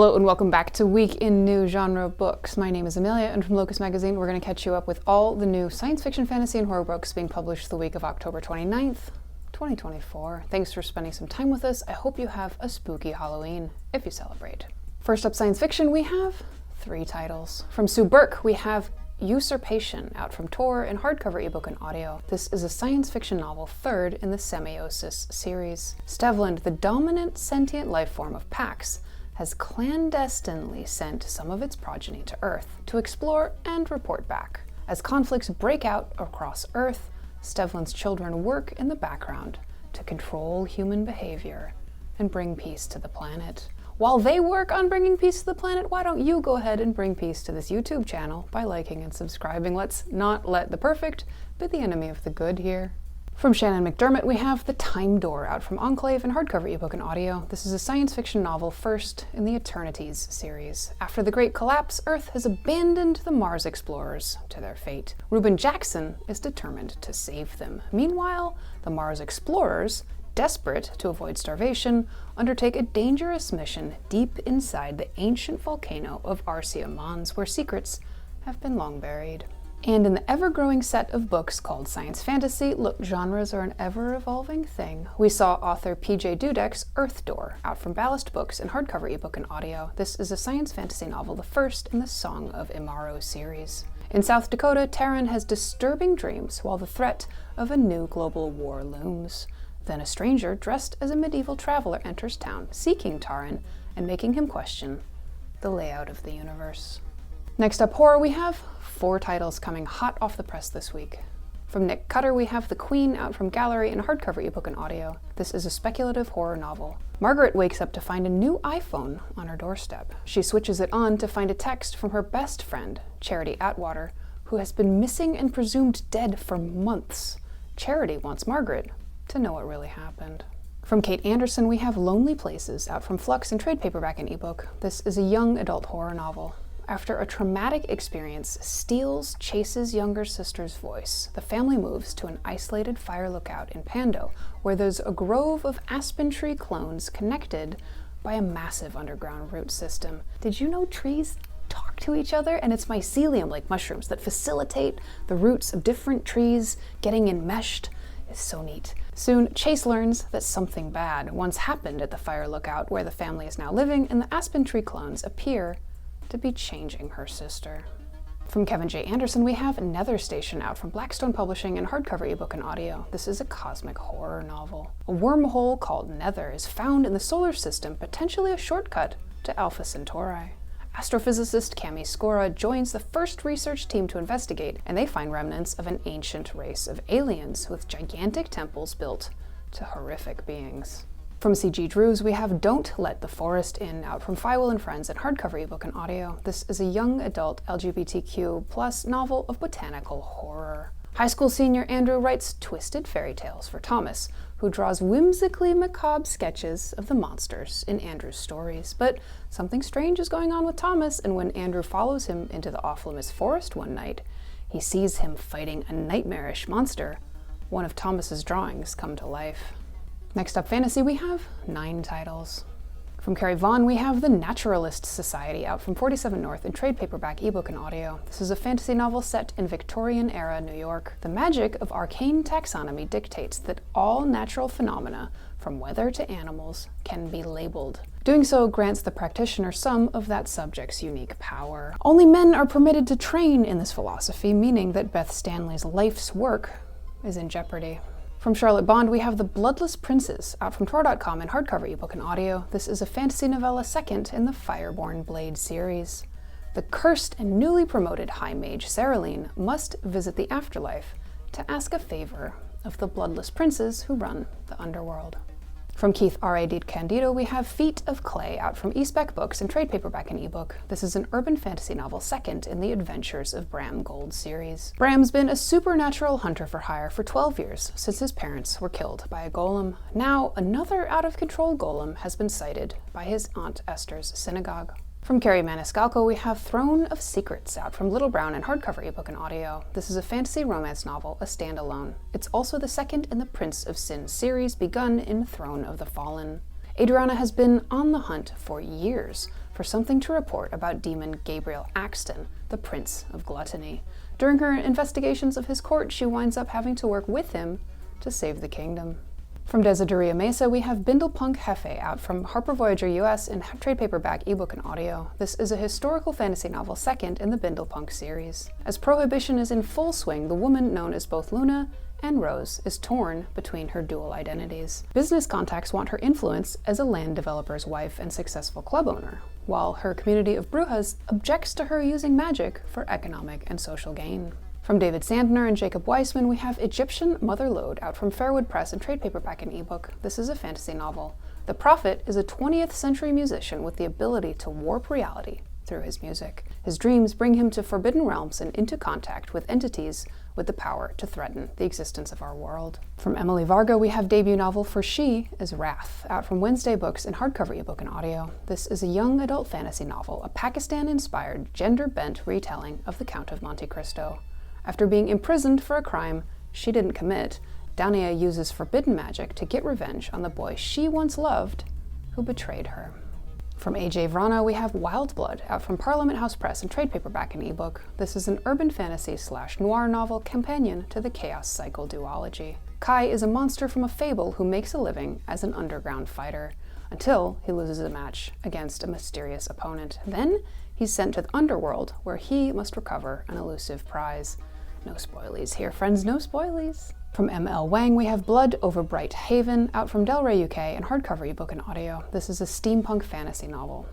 Hello and welcome back to Week in New Genre Books. My name is Amelia, and from Locus Magazine we're going to catch you up with all the new science fiction, fantasy, and horror books being published the week of October 29th, 2024. Thanks for spending some time with us. I hope you have a spooky Halloween, if you celebrate. First up, science fiction, we have 3 titles. From Sue Burke, we have Usurpation, out from Tor in hardcover, ebook, and audio. This is a science fiction novel, third in the Semiosis series. Stevland, the dominant sentient life form of Pax, has clandestinely sent some of its progeny to Earth to explore and report back. As conflicts break out across Earth, Stevland's children work in the background to control human behavior and bring peace to the planet. While they work on bringing peace to the planet, why don't you go ahead and bring peace to this YouTube channel by liking and subscribing? Let's not let the perfect be the enemy of the good here. From Shannon McDermott, we have The Time Door, out from Enclave in hardcover, ebook, and audio. This is a science fiction novel, first in the Eternities series. After the Great Collapse, Earth has abandoned the Mars explorers to their fate. Reuben Jackson is determined to save them. Meanwhile, the Mars explorers, desperate to avoid starvation, undertake a dangerous mission deep inside the ancient volcano of Arsia Mons, where secrets have been long buried. And in the ever-growing set of books called science fantasy, look, genres are an ever-evolving thing. We saw author P.J. Dudek's Earth Door, out from Ballast Books in hardcover, ebook, and audio. This is a science fantasy novel, the first in the Song of Imaro series. In South Dakota, Terran has disturbing dreams while the threat of a new global war looms. Then a stranger dressed as a medieval traveler enters town, seeking Taran and making him question the layout of the universe. Next up, horror, we have 4 titles coming hot off the press this week. From Nick Cutter, we have The Queen, out from Gallery in hardcover, ebook, and audio. This is a speculative horror novel. Margaret wakes up to find a new iPhone on her doorstep. She switches it on to find a text from her best friend, Charity Atwater, who has been missing and presumed dead for months. Charity wants Margaret to know what really happened. From Kate Anderson, we have Lonely Places, out from Flux in trade paperback and ebook. This is a young adult horror novel. After a traumatic experience steals Chase's younger sister's voice, the family moves to an isolated fire lookout in Pando, where there's a grove of aspen tree clones connected by a massive underground root system. Did you know trees talk to each other? And it's mycelium, like mushrooms, that facilitate the roots of different trees getting enmeshed. It's so neat. Soon, Chase learns that something bad once happened at the fire lookout where the family is now living, and the aspen tree clones appear to be changing her sister. From Kevin J. Anderson, we have Nether Station Out from Blackstone Publishing in hardcover, ebook, and audio. This is a cosmic horror novel. A wormhole called Nether is found in the solar system, potentially a shortcut to Alpha Centauri. Astrophysicist Cami Scora joins the first research team to investigate, and they find remnants of an ancient race of aliens with gigantic temples built to horrific beings. From C.G. Drews, we have Don't Let the Forest In, out from Fywell and Friends in hardcover, ebook, and audio. This is a young adult LGBTQ+ novel of botanical horror. High school senior Andrew writes twisted fairy tales for Thomas, who draws whimsically macabre sketches of the monsters in Andrew's stories. But something strange is going on with Thomas, and when Andrew follows him into the off-limits forest one night, he sees him fighting a nightmarish monster. One of Thomas's drawings come to life. Next up, fantasy, we have 9 titles. From Carrie Vaughn, we have The Naturalist Society, out from 47 North in trade paperback, ebook, and audio. This is a fantasy novel set in Victorian-era New York. The magic of arcane taxonomy dictates that all natural phenomena, from weather to animals, can be labeled. Doing so grants the practitioner some of that subject's unique power. Only men are permitted to train in this philosophy, meaning that Beth Stanley's life's work is in jeopardy. From Charlotte Bond, we have The Bloodless Princes, out from Tor.com in hardcover, ebook, and audio. This is a fantasy novella second in the Fireborn Blade series. The cursed and newly promoted High Mage Saraline must visit the afterlife to ask a favor of the bloodless princes who run the underworld. From Keith R.A. DiCandido, we have Feet of Clay, out from Eastbeck Books in trade paperback and ebook. This is an urban fantasy novel second in the Adventures of Bram Gold series. Bram's been a supernatural hunter for hire for 12 years, since his parents were killed by a golem. Now, another out-of-control golem has been sighted by his Aunt Esther's synagogue. From Carrie Maniscalco, we have Throne of Secrets, out from Little Brown in hardcover, ebook, and audio. This is a fantasy romance novel, a standalone. It's also the second in the Prince of Sin series, begun in Throne of the Fallen. Adriana has been on the hunt for years for something to report about demon Gabriel Axton, the Prince of Gluttony. During her investigations of his court, she winds up having to work with him to save the kingdom. From Desideria Mesa, we have Bindle Hefe out from Harper Voyager US in trade paperback, ebook, and audio. This is a historical fantasy novel second in the Bindle series. As prohibition is in full swing, the woman known as both Luna and Rose is torn between her dual identities. Business contacts want her influence as a land developer's wife and successful club owner, while her community of Brujas objects to her using magic for economic and social gain. From David Sandner and Jacob Weissman, we have Egyptian Motherload out from Fairwood Press in trade paperback and ebook. This is a fantasy novel. The prophet is a 20th century musician with the ability to warp reality through his music. His dreams bring him to forbidden realms and into contact with entities with the power to threaten the existence of our world. From Emily Varga, we have debut novel For She is Wrath, out from Wednesday Books in hardcover ebook and audio. This is a young adult fantasy novel, a Pakistan-inspired, gender-bent retelling of The Count of Monte Cristo. After being imprisoned for a crime she didn't commit, Dania uses forbidden magic to get revenge on the boy she once loved who betrayed her. From A.J. Vrana, we have Wild Blood, out from Parliament House Press in trade paperback and ebook. This is an urban fantasy/noir novel companion to the Chaos Cycle duology. Kai is a monster from a fable who makes a living as an underground fighter, until he loses a match against a mysterious opponent. Then he's sent to the underworld, where he must recover an elusive prize. No spoilies here, friends, no spoilies. From M.L. Wang, we have Blood over Bright Haven, out from Del Rey UK in hardcover ebook and audio. This is a steampunk fantasy novel.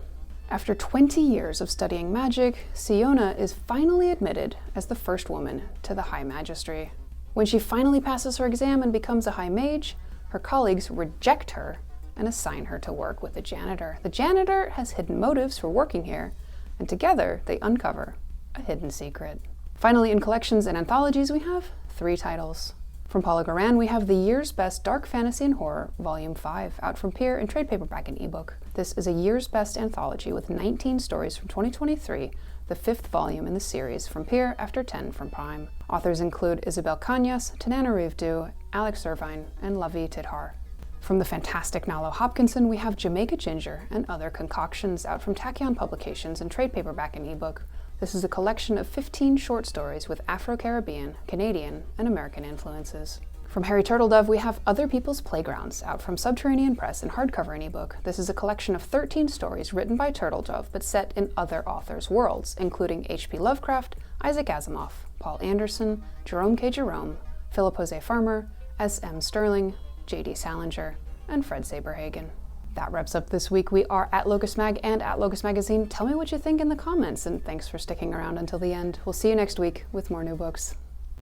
After 20 years of studying magic, Siona is finally admitted as the first woman to the High Magistry. When she finally passes her exam and becomes a High Mage, her colleagues reject her and assign her to work with the janitor. The janitor has hidden motives for working here, and together they uncover a hidden secret. Finally, in collections and anthologies, we have 3 titles. From Paula Garan, we have The Year's Best Dark Fantasy and Horror, Volume 5, out from Peer in trade paperback and ebook. This is a Year's Best anthology with 19 stories from 2023, the 5th volume in the series from Peer after 10 from Prime. Authors include Isabel Cañas, Tanana Rivdu, Alex Irvine, and Lavi Tidhar. From the fantastic Nalo Hopkinson, we have Jamaica Ginger and Other Concoctions, out from Tachyon Publications in trade paperback and ebook. This is a collection of 15 short stories with Afro-Caribbean, Canadian, and American influences. From Harry Turtledove, we have Other People's Playgrounds, out from Subterranean Press in hardcover and ebook. This is a collection of 13 stories written by Turtledove, but set in other authors' worlds, including H.P. Lovecraft, Isaac Asimov, Paul Anderson, Jerome K. Jerome, Philip Jose Farmer, S.M. Sterling, J.D. Salinger, and Fred Saberhagen. That wraps up this week. We are at Locus Mag and at Locus Magazine. Tell me what you think in the comments, and thanks for sticking around until the end. We'll see you next week with more new books.